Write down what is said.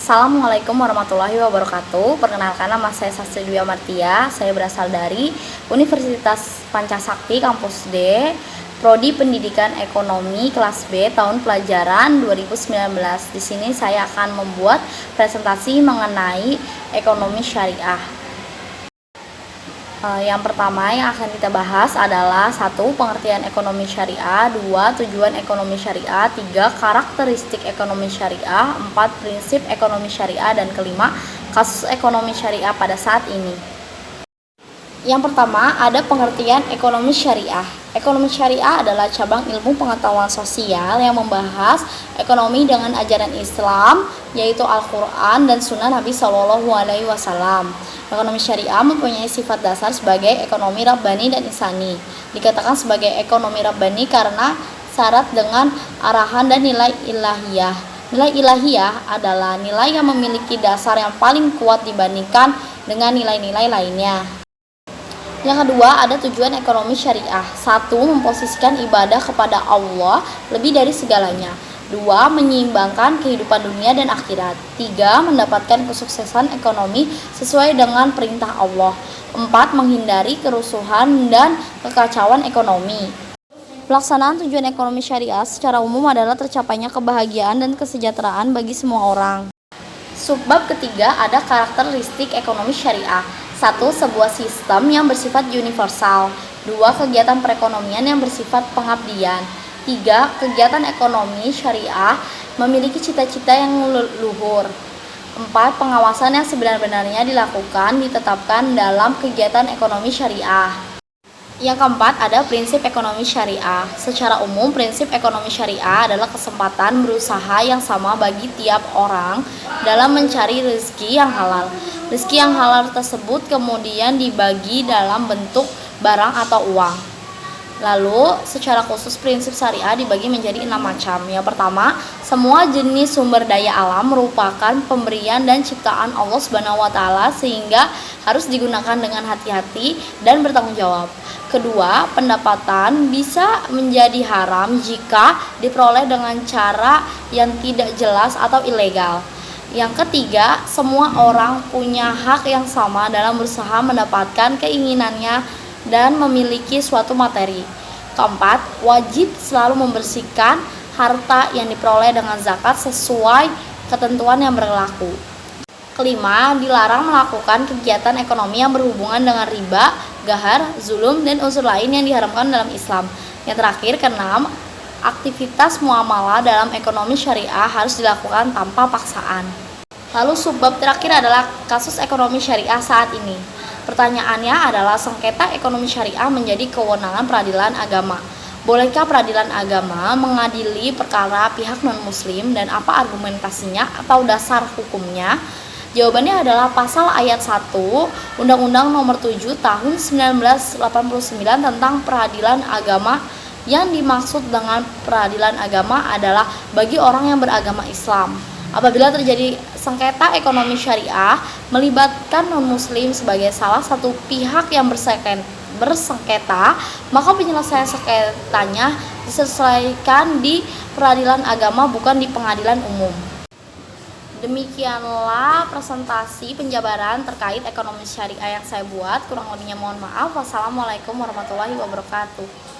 Assalamualaikum warahmatullahi wabarakatuh. Perkenalkan, nama saya Sastri Dwi Amartia. Saya berasal dari Universitas Pancasakti Kampus D, Prodi Pendidikan Ekonomi kelas B tahun pelajaran 2019. Di sini saya akan membuat presentasi mengenai ekonomi syariah. Yang pertama yang akan kita bahas adalah 1. Pengertian ekonomi syariah, 2. Tujuan ekonomi syariah, 3. Karakteristik ekonomi syariah, 4. Prinsip ekonomi syariah, dan kelima, kasus ekonomi syariah pada saat ini. Yang pertama, ada pengertian ekonomi syariah. Ekonomi syariah adalah cabang ilmu pengetahuan sosial yang membahas ekonomi dengan ajaran Islam, yaitu Al-Quran dan Sunnah Nabi SAW. Ekonomi syariah mempunyai sifat dasar sebagai ekonomi Rabbani dan Insani. Dikatakan sebagai ekonomi Rabbani karena syarat dengan arahan dan nilai ilahiyah. Nilai ilahiyah adalah nilai yang memiliki dasar yang paling kuat dibandingkan dengan nilai-nilai lainnya. Yang kedua, ada tujuan ekonomi syariah. 1. Memposisikan ibadah kepada Allah lebih dari segalanya. 2. Menyeimbangkan kehidupan dunia dan akhirat. 3. Mendapatkan kesuksesan ekonomi sesuai dengan perintah Allah. 4. Menghindari kerusuhan dan kekacauan ekonomi. Pelaksanaan tujuan ekonomi syariah secara umum adalah tercapainya kebahagiaan dan kesejahteraan bagi semua orang. Subbab ketiga, ada karakteristik ekonomi syariah. 1. Sebuah sistem yang bersifat universal. 2. Kegiatan perekonomian yang bersifat pengabdian. 3. Kegiatan ekonomi syariah memiliki cita-cita yang luhur. 4. Pengawasan yang sebenar-benarnya dilakukan ditetapkan dalam kegiatan ekonomi syariah. Yang keempat, ada prinsip ekonomi syariah. Secara umum, prinsip ekonomi syariah adalah kesempatan berusaha yang sama bagi tiap orang dalam mencari rezeki yang halal. Rezeki yang halal tersebut kemudian dibagi dalam bentuk barang atau uang. Lalu, secara khusus prinsip syariah dibagi menjadi 6 macam. Yang pertama, semua jenis sumber daya alam merupakan pemberian dan ciptaan Allah SWT sehingga harus digunakan dengan hati-hati dan bertanggung jawab. Kedua, pendapatan bisa menjadi haram jika diperoleh dengan cara yang tidak jelas atau ilegal. Yang ketiga, semua orang punya hak yang sama dalam berusaha mendapatkan keinginannya dan memiliki suatu materi. Keempat, wajib selalu membersihkan harta yang diperoleh dengan zakat sesuai ketentuan yang berlaku. Kelima, dilarang melakukan kegiatan ekonomi yang berhubungan dengan riba, ghar, zulum, dan unsur lain yang diharamkan dalam Islam. Yang terakhir, keenam, aktivitas muamalah dalam ekonomi syariah harus dilakukan tanpa paksaan. Lalu subbab terakhir adalah kasus ekonomi syariah saat ini. Pertanyaannya adalah sengketa ekonomi syariah menjadi kewenangan peradilan agama. Bolehkah peradilan agama mengadili perkara pihak non-muslim dan apa argumentasinya atau dasar hukumnya? Jawabannya adalah pasal ayat 1 Undang-Undang Nomor 7 Tahun 1989 tentang peradilan agama. Yang dimaksud dengan peradilan agama adalah bagi orang yang beragama Islam. Apabila terjadi sengketa ekonomi syariah melibatkan non-muslim sebagai salah satu pihak yang bersengketa, maka penyelesaian sengketanya diselesaikan di peradilan agama bukan di pengadilan umum. Demikianlah presentasi penjabaran terkait ekonomi syariah yang saya buat. Kurang lebihnya mohon maaf. Wassalamualaikum warahmatullahi wabarakatuh.